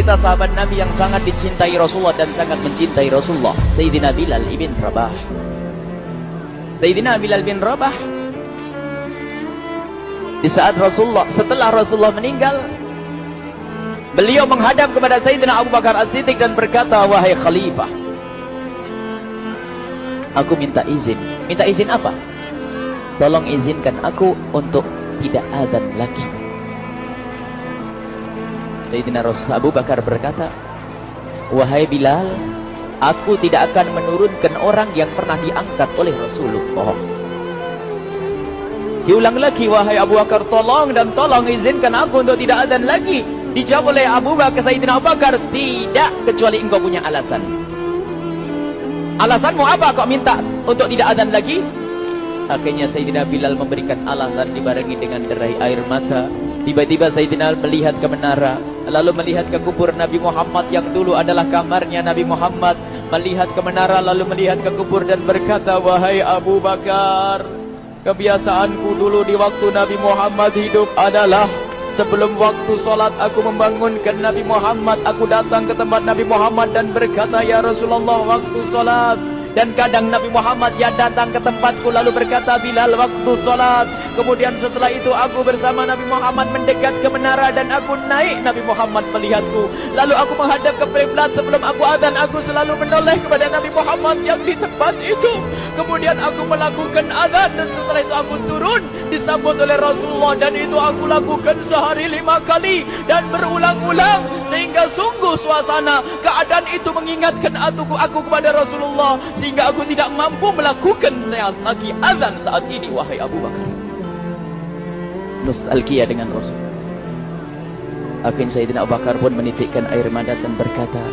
cerita sahabat Nabi yang sangat dicintai Rasulullah dan sangat mencintai Rasulullah, Sayyidina Bilal ibn Rabah. Sayyidina Bilal bin Rabah, di saat setelah Rasulullah meninggal, beliau menghadap kepada Sayyidina Abu Bakar As-Siddiq dan berkata, wahai khalifah, aku minta izin. Minta izin apa? Tolong izinkan aku untuk tidak azan lagi. Sayyidina Abu Bakar berkata, wahai Bilal, aku tidak akan menurunkan orang yang pernah diangkat oleh Rasulullah. Diulang lagi, wahai Abu Bakar, tolong dan tolong izinkan aku untuk tidak azan lagi. Dijawab oleh Abu Bakar, Sayyidina Abu Bakar, tidak, kecuali engkau punya alasan. Alasanmu apa kau minta untuk tidak azan lagi? Akhirnya Sayyidina Bilal memberikan alasan dibarengi dengan derai air mata. Tiba-tiba Sayyidina melihat ke menara, lalu melihat ke kubur Nabi Muhammad yang dulu adalah kamarnya Nabi Muhammad. Melihat ke menara, lalu melihat ke kubur dan berkata, wahai Abu Bakar, kebiasaanku dulu di waktu Nabi Muhammad hidup adalah sebelum waktu solat aku membangunkan Nabi Muhammad. Aku datang ke tempat Nabi Muhammad dan berkata, ya Rasulullah, waktu solat. Dan kadang Nabi Muhammad yang datang ke tempatku lalu berkata, Bilal, waktu solat. Kemudian setelah itu aku bersama Nabi Muhammad mendekat ke menara dan aku naik. Nabi Muhammad melihatku. Lalu aku menghadap ke kiblat. Sebelum aku azan, aku selalu menoleh kepada Nabi Muhammad yang di tempat itu. Kemudian aku melakukan azan dan setelah itu aku turun disambut oleh Rasulullah, dan itu aku lakukan sehari 5 kali dan berulang-ulang sehingga sungguh suasana keadaan itu mengingatkan aku kepada Rasulullah, sehingga aku tidak mampu melakukan lagi azan saat ini. Wahai Abu Bakar, nostalgia dengan Rasul. Akhirnya Sayyidina Abu Bakar pun menitikkan air mata dan berkata,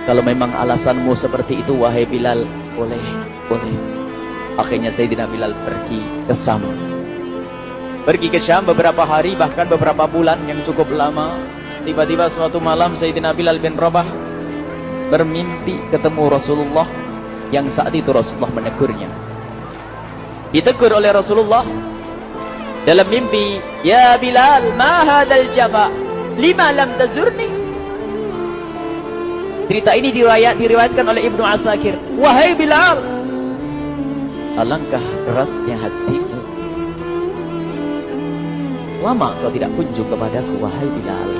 kalau memang alasanmu seperti itu wahai Bilal, boleh. Akhirnya Sayyidina Bilal pergi ke Syam. Pergi ke Syam beberapa hari, bahkan beberapa bulan yang cukup lama. Tiba-tiba suatu malam Sayyidina Bilal bin Rabah bermimpi ketemu Rasulullah, yang saat itu Rasulullah menegurnya. Ditegur oleh Rasulullah dalam mimpi, ya Bilal, ma hadzal jafa, lima lam tazurni. Cerita ini diriwayatkan oleh Ibnu Asakir. Wahai Bilal, alangkah kerasnya hatimu, lama kau tidak kunjung kepadaku, wahai Bilal.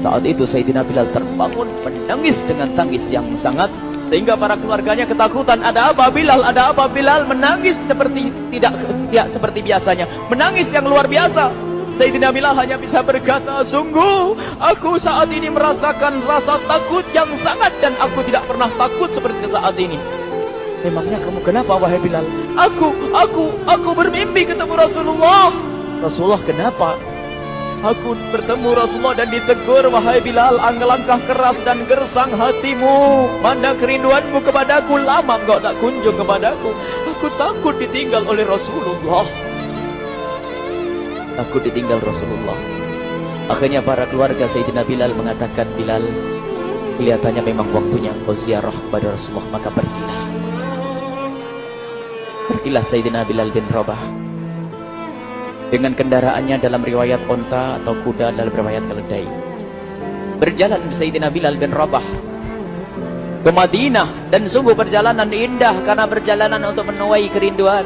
Saat itu Sayyidina Bilal terbangun menangis dengan tangis yang sangat, sehingga para keluarganya ketakutan. Ada apa Bilal? Ada apa Bilal? Menangis seperti tidak seperti biasanya, menangis yang luar biasa. Sayyidina Bilal hanya bisa berkata, sungguh aku saat ini merasakan rasa takut yang sangat, dan aku tidak pernah takut seperti saat ini. Memangnya kamu kenapa wahai Bilal? Aku bermimpi ketemu Rasulullah. Rasulullah kenapa? Aku bertemu Rasulullah dan ditegur, wahai Bilal, alangkah keras dan gersang hatimu. Mana kerinduanmu kepadaku, lama engkau tak kunjung kepadaku. Aku takut ditinggal oleh Rasulullah. Aku ditinggal Rasulullah. Akhirnya para keluarga Sayyidina Bilal mengatakan, Bilal, kelihatannya memang waktunya engkau ziarah kepada Rasulullah, maka pergilah. Pergilah Sayyidina Bilal bin Rabah dengan kendaraannya, dalam riwayat onta atau kuda, dalam riwayat keledai. Berjalan Sayyidina Bilal bin Rabah ke Madinah, dan sungguh perjalanan indah karena perjalanan untuk menuai kerinduan,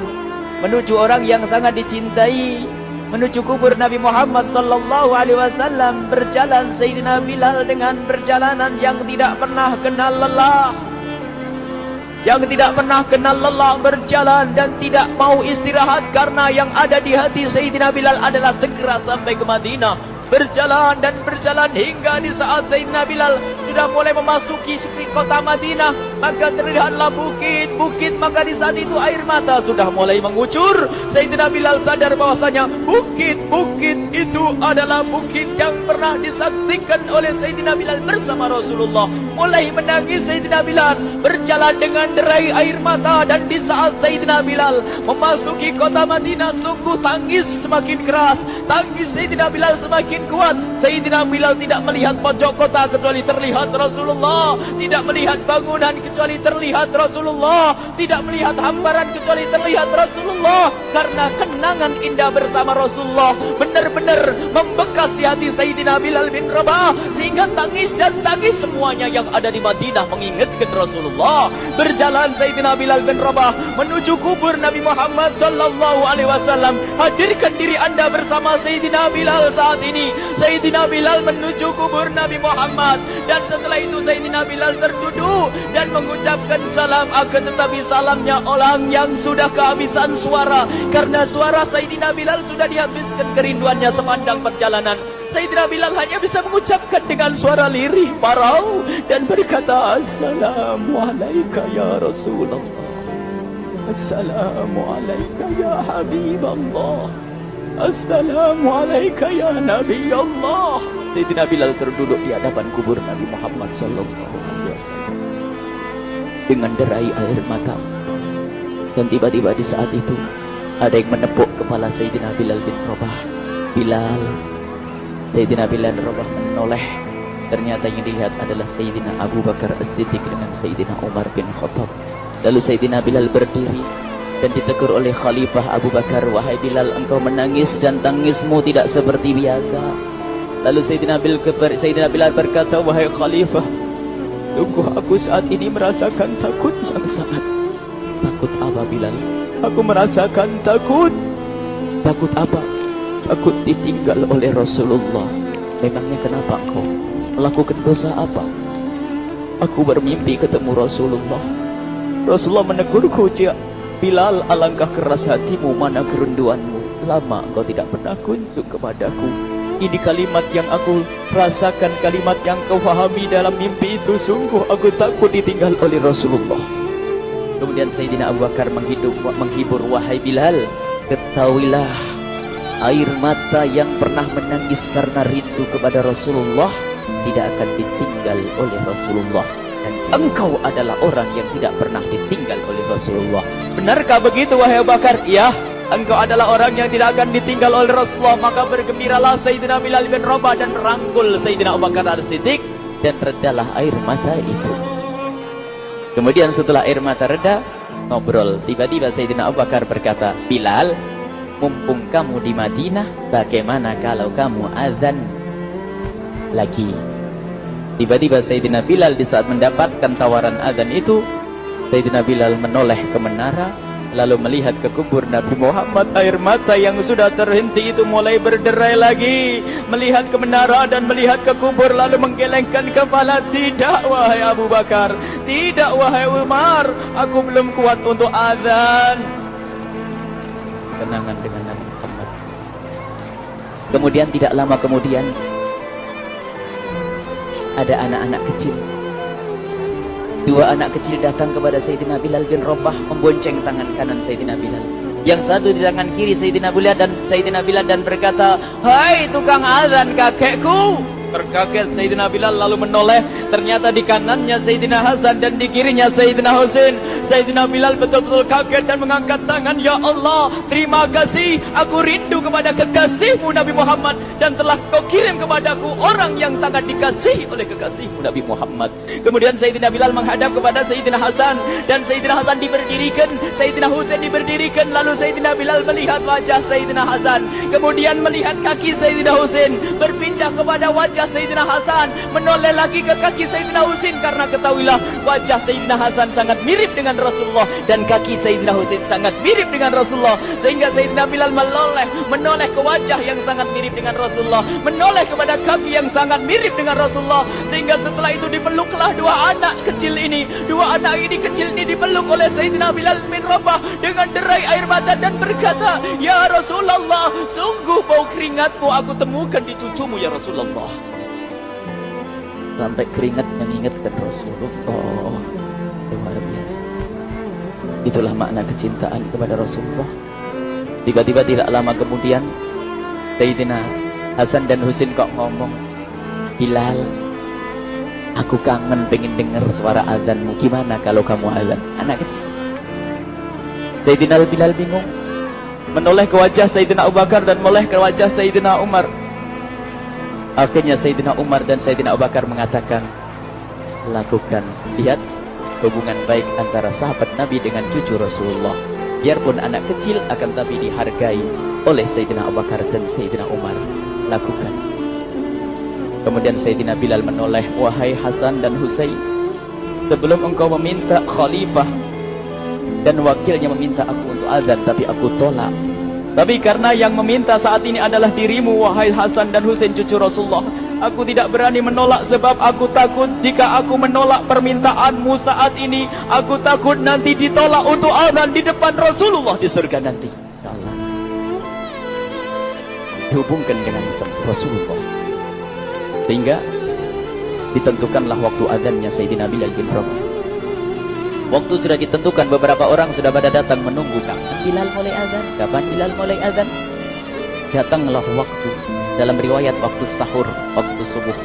menuju orang yang sangat dicintai, menuju kubur Nabi Muhammad sallallahu alaihi wasallam. Berjalan Sayyidina Bilal dengan perjalanan yang tidak pernah kenal lelah, berjalan dan tidak mau istirahat, karena yang ada di hati Sayyidina Bilal adalah segera sampai ke Madinah. Berjalan dan berjalan hingga di saat Sayyidina Bilal sudah mulai memasuki kota Madinah, maka terlihatlah bukit-bukit. Maka di saat itu air mata sudah mulai mengucur. Sayyidina Bilal sadar bahwasanya bukit-bukit itu adalah bukit yang pernah disaksikan oleh Sayyidina Bilal bersama Rasulullah. Mulai menangis Sayyidina Bilal, berjalan dengan derai air mata. Dan di saat Sayyidina Bilal memasuki kota Madinah, sungguh tangis semakin keras, tangis Sayyidina Bilal semakin kuat. Sayyidina Bilal tidak melihat pojok kota kecuali terlihat Rasulullah, tidak melihat bangunan kecuali terlihat Rasulullah, tidak melihat hamparan kecuali terlihat Rasulullah. karena kenangan indah bersama Rasulullah benar-benar membekas di hati Sayyidina Bilal bin Rabah, sehingga tangis dan tangis semuanya yang ada di Madinah mengingatkan Rasulullah. Berjalan Sayyidina Bilal bin Rabah menuju kubur Nabi Muhammad sallallahu alaihi wasallam. Hadirkan diri Anda bersama Sayyidina Bilal saat ini. Sayyidina Bilal menuju kubur Nabi Muhammad, dan setelah itu Sayyidina Bilal terduduk dan mengucapkan salam, akan tetapi salamnya orang yang sudah kehabisan suara, karena suara Sayyidina Bilal sudah dihabiskan kerinduannya sepanjang perjalanan. Sayyidina Bilal hanya bisa mengucapkan dengan suara lirih parau dan berkata, Assalamualaikum ya Rasulullah, Assalamualaikum ya Habiballah, Assalamualaikum ya Nabi Allah. Sayyidina Bilal terduduk di hadapan kubur Nabi Muhammad sallallahu alaihi wasallam dengan derai air mata. Dan tiba-tiba di saat itu ada yang menepuk kepala Sayyidina Bilal bin Rabah. Bilal. Sayyidina Bilal bin Rabah menoleh. Ternyata yang dilihat adalah Sayyidina Abu Bakar As-Siddiq dengan Sayyidina Umar bin Khattab. Lalu Sayyidina Bilal berdiri dan ditegur oleh Khalifah Abu Bakar, wahai Bilal, engkau menangis dan tangismu tidak seperti biasa. Lalu Sayyidina Bilal berkata, wahai Khalifah, sungguh aku saat ini merasakan takut yang sangat. Takut apa Bilal? Aku merasakan takut. Takut apa? Takut ditinggal oleh Rasulullah. Memangnya kenapa engkau melakukan dosa apa? Aku bermimpi ketemu Rasulullah. Rasulullah menegurku, Bilal, alangkah keras hatimu, mana kerinduanmu. Lama engkau tidak pernah kunjung kepadaku. Ini kalimat yang aku rasakan, kalimat yang kau fahami dalam mimpi itu. Sungguh aku takut ditinggal oleh Rasulullah. Kemudian Sayyidina Abu Bakar menghibur, wahai Bilal, ketahuilah, air mata yang pernah menangis karena rindu kepada Rasulullah tidak akan ditinggal oleh Rasulullah. Dan engkau adalah orang yang tidak pernah ditinggal oleh Rasulullah. Benarkah begitu wahai Abu Bakar? Iya, engkau adalah orang yang tidak akan ditinggal oleh Rasulullah. Maka bergembiralah Sayyidina Bilal bin Rabah dan merangkul Sayyidina Abu Bakar As-Siddiq, dan redalah air mata itu. Kemudian setelah air mata reda, ngobrol. Tiba-tiba Sayyidina Abu Bakar berkata, Bilal, mumpung kamu di Madinah, bagaimana kalau kamu azan lagi? Tiba-tiba Sayyidina Bilal di saat mendapatkan tawaran azan itu, Sayyidina Bilal menoleh ke menara, lalu melihat ke kubur Nabi Muhammad. Air mata yang sudah terhenti itu mulai berderai lagi. Melihat ke menara dan melihat ke kubur, lalu menggelengkan kepala. Tidak wahai Abu Bakar, tidak wahai Umar, aku belum kuat untuk azan. Kenangan dengan Nabi Muhammad. Kemudian tidak lama kemudian ada anak-anak kecil. Dua anak kecil datang kepada Sayyidina Bilal bin Rabah, membonceng tangan kanan Sayyidina Bilal. Yang satu di tangan kiri Sayyidina Bilal dan berkata, hai tukang azan kakekku. Terkaget Sayyidina Bilal lalu menoleh. Ternyata di kanannya Sayyidina Hasan dan di kirinya Sayyidina Husain. Sayyidina Bilal betul-betul kaget dan mengangkat tangan. Ya Allah, terima kasih. Aku rindu kepada kekasihmu Nabi Muhammad, dan telah kau kirim kepadaku orang yang sangat dikasihi oleh kekasihmu Nabi Muhammad. Kemudian Sayyidina Bilal menghadap kepada Sayyidina Hasan, dan Sayyidina Hasan diberdirikan, Sayyidina Husain diberdirikan. Lalu Sayyidina Bilal melihat wajah Sayyidina Hasan, kemudian melihat kaki Sayyidina Husain, berpindah kepada wajah Sayyidina Hasan, menoleh lagi ke kaki Sayyidina Husain, karena ketahuilah wajah Sayyidina Hasan sangat mirip dengan Rasulullah dan kaki Sayyidina Husain sangat mirip dengan Rasulullah, sehingga Sayyidina Bilal menoleh ke wajah yang sangat mirip dengan Rasulullah, menoleh kepada kaki yang sangat mirip dengan Rasulullah, sehingga setelah itu dipeluklah dua anak kecil ini. Dua anak ini kecil ini dipeluk oleh Sayyidina Bilal bin Rabah dengan derai air mata dan berkata, ya Rasulullah, sungguh bau keringatmu aku temukan di cucumu ya Rasulullah. Sampai keringat mengingatkan Rasulullah. Luar biasa. Itulah makna kecintaan kepada Rasulullah. Tiba-tiba tidak lama kemudian Sayyidina Hasan dan Husain kok ngomong, Bilal, aku kangen pengen dengar suara azanmu. Gimana kalau kamu azan? Anak kecil. Sayyidina Bilal bingung, menoleh ke wajah Sayyidina Abu Bakar dan menoleh ke wajah Sayyidina Umar. Akhirnya Sayyidina Umar dan Sayyidina Abu Bakar mengatakan, lakukan. Lihat hubungan baik antara sahabat Nabi dengan cucu Rasulullah. Biarpun anak kecil, akan tapi dihargai oleh Sayyidina Abu Bakar dan Sayyidina Umar. Lakukan. Kemudian Sayyidina Bilal menoleh, wahai Hasan dan Husain, sebelum engkau meminta khalifah dan wakilnya meminta aku untuk azan, tapi aku tolak. Tapi karena yang meminta saat ini adalah dirimu, wahai Hasan dan Husain cucu Rasulullah, aku tidak berani menolak, sebab aku takut jika aku menolak permintaanmu saat ini, aku takut nanti ditolak untuk azan di depan Rasulullah di surga nanti. InsyaAllah dihubungkan dengan Rasulullah, sehingga ditentukanlah waktu azannya Sayyidina Bilal bin Rabah. Waktu sudah ditentukan, beberapa orang sudah pada datang menunggu, kapan Bilal mulai azan, kapan Bilal mulai azan. Datanglah waktu, dalam riwayat waktu sahur, waktu subuh.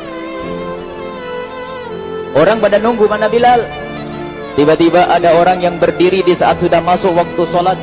Orang pada nunggu mana Bilal. Tiba-tiba ada orang yang berdiri di saat sudah masuk waktu sholat.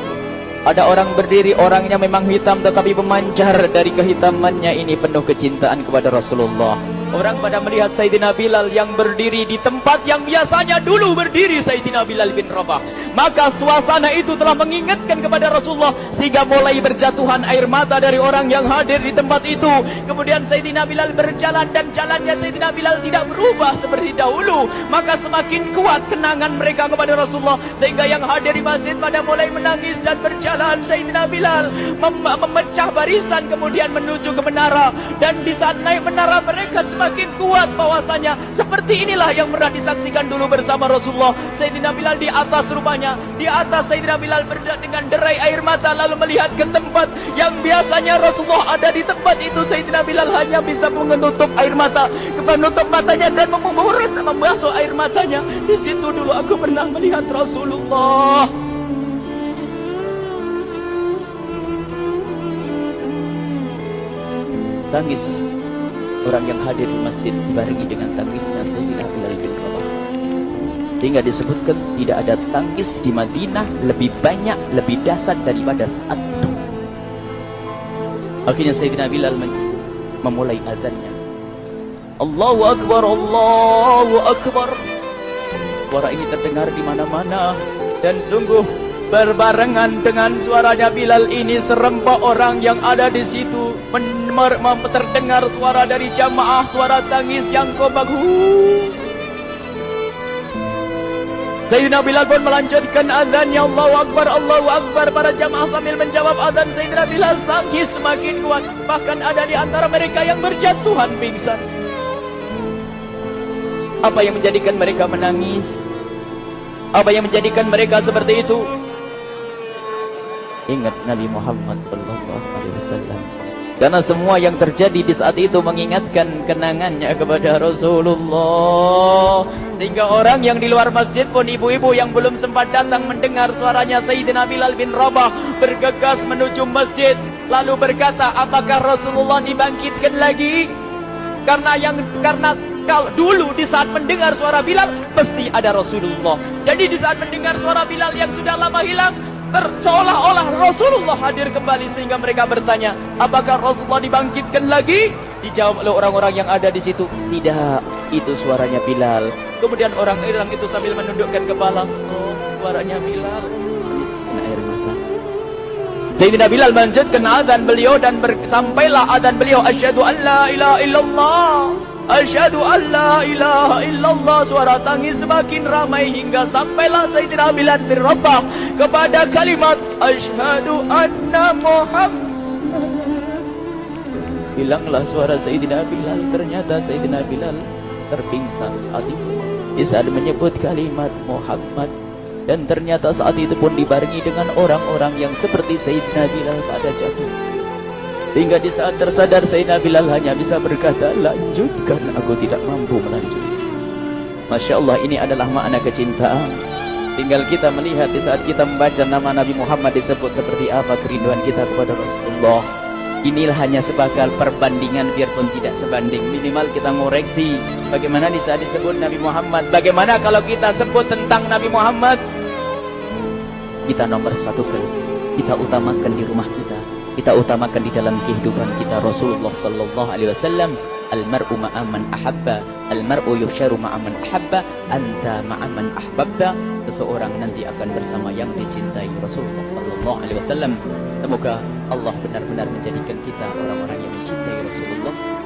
Ada orang berdiri, orangnya memang hitam tetapi memancar dari kehitamannya ini penuh kecintaan kepada Rasulullah. Orang pada melihat Sayyidina Bilal yang berdiri di tempat yang biasanya dulu berdiri Sayyidina Bilal bin Rabah. Maka suasana itu telah mengingatkan kepada Rasulullah, sehingga mulai berjatuhan air mata dari orang yang hadir di tempat itu. Kemudian Sayyidina Bilal berjalan, dan jalannya Sayyidina Bilal tidak berubah seperti dahulu. Maka semakin kuat kenangan mereka kepada Rasulullah, sehingga yang hadir di masjid pada mulai menangis dan berjalan. Sayyidina Bilal memecah barisan kemudian menuju ke menara, dan di saat naik menara mereka semakin kuat bahwasanya seperti inilah yang pernah disaksikan dulu bersama Rasulullah. Sayyidina Bilal di atas, rupanya di atas Sayyidina Bilal dengan derai air mata, lalu melihat ke tempat yang biasanya Rasulullah ada di tempat itu. Sayyidina Bilal hanya bisa menutup air mata, menutup matanya dan membasuh air matanya. Di situ dulu aku pernah melihat Rasulullah. Tangis orang yang hadir di masjid dibarengi dengan tangisnya Sayyidina Bilal bin Rabah. Sehingga disebutkan tidak ada tangis di Madinah lebih banyak, lebih dahsyat daripada saat itu. Akhirnya Sayyidina Bilal memulai azannya. Allahu Akbar, Allahu Akbar. Suara ini terdengar di mana-mana, dan sungguh berbarengan dengan suaranya Bilal ini serempak orang yang ada di situ terdengar suara dari jamaah, suara tangis yang kompak. Sayyidina Bilal pun melanjutkan azannya, Allahu Akbar, Allahu Akbar. Para jamaah sambil menjawab azan Sayyidina Bilal, tangis semakin kuat. Bahkan ada di antara mereka yang berjatuhan pingsan. Apa yang menjadikan mereka menangis? Apa yang menjadikan mereka seperti itu? Ingat Nabi Muhammad SAW. Karena semua yang terjadi di saat itu mengingatkan kenangannya kepada Rasulullah. Sehingga orang yang di luar masjid pun, ibu-ibu yang belum sempat datang mendengar suaranya Sayyidina Bilal bin Rabah, bergegas menuju masjid, lalu berkata, apakah Rasulullah dibangkitkan lagi? Karena kalau dulu di saat mendengar suara Bilal pasti ada Rasulullah. Jadi di saat mendengar suara Bilal yang sudah lama hilang, seolah-olah Rasulullah hadir kembali, sehingga mereka bertanya, apakah Rasulullah dibangkitkan lagi? Dijawab oleh orang-orang yang ada di situ, tidak, itu suaranya Bilal. Kemudian orang-orang itu sambil menundukkan kepala, oh, suaranya Bilal. Air mata. Sayyidina Bilal melanjutkan azan beliau, dan sampailah azan beliau, asyhadu an la ilaha illallah, asyhadu an la ilaha illallah. Suara tangis semakin ramai hingga sampailah Sayyidina Bilal bin Rabah kepada kalimat asyhadu anna Muhammad. Hilanglah suara Sayyidina Bilal. Ternyata Sayyidina Bilal terpingsan saat itu di saat menyebut kalimat Muhammad. Dan ternyata saat itu pun dibarengi dengan orang-orang yang seperti Sayyidina Bilal pada jatuh. Hingga di saat tersadar Sayyidina Bilal hanya bisa berkata, lanjutkan, aku tidak mampu melanjutkan. Masya Allah, ini adalah makna kecintaan. Tinggal kita melihat di saat kita membaca nama Nabi Muhammad disebut seperti apa kerinduan kita kepada Rasulullah. Inilah hanya sebagai perbandingan, biarpun tidak sebanding. Minimal kita ngoreksi bagaimana di saat disebut Nabi Muhammad. Bagaimana kalau kita sebut tentang Nabi Muhammad? Kita nomor satukan, kita utamakan di rumah kita, kita utamakan di dalam kehidupan kita Rasulullah Sallallahu Alaihi Wasallam. Al-mar'u ma'aman ahabba, al-mar'u yuhsyaru ma'aman ahabba, anta ma'aman ahbabta. Seseorang nanti akan bersama yang dicintai Rasulullah sallallahu alaihi wasallam. Semoga Allah benar-benar menjadikan kita orang-orang yang mencintai Rasulullah